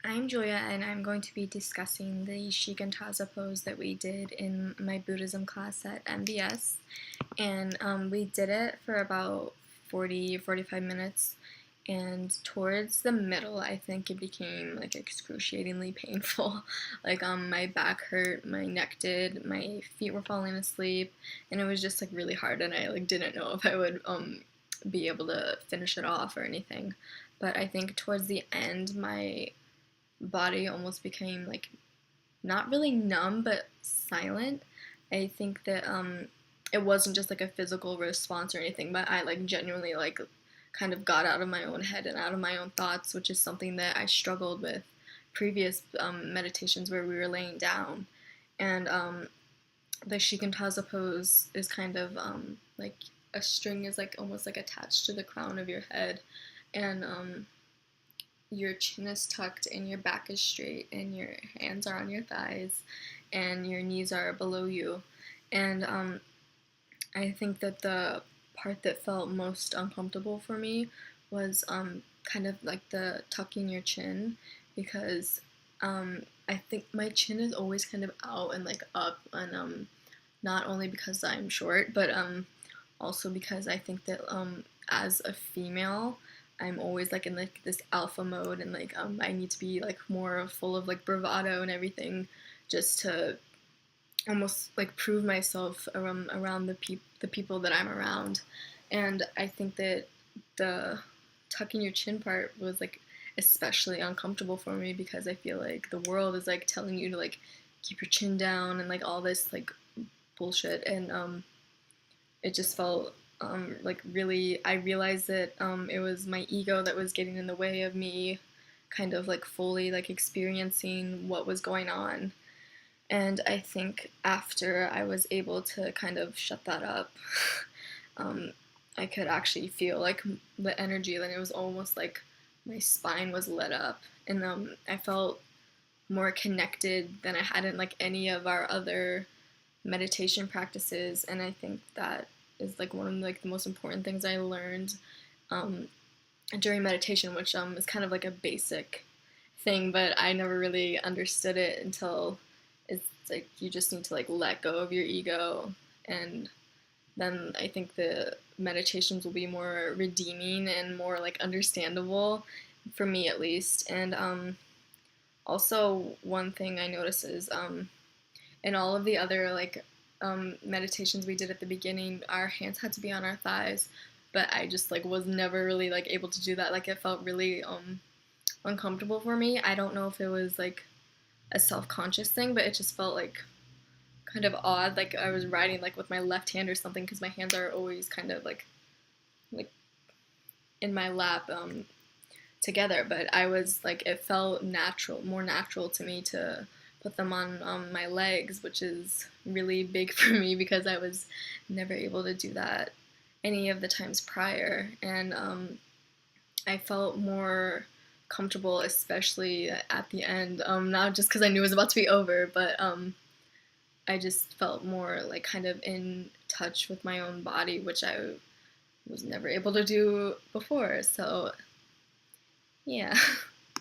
I'm Julia, and I'm going to be discussing the Shikantaza pose that we did in my Buddhism class at MBS. And we did it for about 45 minutes. And towards the middle, I think it became like excruciatingly painful. My back hurt, my neck did, my feet were falling asleep, and it was just like really hard. And I didn't know if I would be able to finish it off or anything. But I think towards the end, my body almost became like not really numb but silent. I think that it wasn't just like a physical response or anything, but I genuinely kind of got out of my own head and out of my own thoughts, which is something that I struggled with previous meditations where we were laying down. And the Shikantaza pose is kind of like a string is like almost like attached to the crown of your head, and your chin is tucked and your back is straight and your hands are on your thighs and your knees are below you. And I think that the part that felt most uncomfortable for me was kind of like the tucking your chin, because I think my chin is always kind of out and like up, and not only because I'm short, but also because I think that as a female, I'm always like in like this alpha mode, and I need to be like more full of like bravado and everything, just to almost like prove myself around the people that I'm around. And I think that the tucking your chin part was like especially uncomfortable for me, because I feel like the world is like telling you to like keep your chin down and like all this like bullshit. And it just felt like really, I realized that it was my ego that was getting in the way of me kind of like fully like experiencing what was going on. And I think after I was able to kind of shut that up, I could actually feel like the energy, and it was almost like my spine was lit up, and I felt more connected than I had in like any of our other meditation practices. And I think that is like one of like the most important things I learned um, during meditation, which is kind of like a basic thing, but I never really understood it until it's like you just need to like let go of your ego, and then I think the meditations will be more redeeming and more like understandable, for me at least. And also one thing I noticed is in all of the other meditations we did at the beginning, our hands had to be on our thighs, but I just like was never really like able to do that. Like it felt really uncomfortable for me. I don't know if it was like a self-conscious thing, but it just felt like kind of odd, like I was writing like with my left hand or something, because my hands are always kind of like in my lap together. But I was like, it felt natural, more natural to me to put them on my legs, which is really big for me because I was never able to do that any of the times prior. And I felt more comfortable, especially at the end, not just because I knew it was about to be over, but I just felt more like kind of in touch with my own body, which I was never able to do before. So yeah.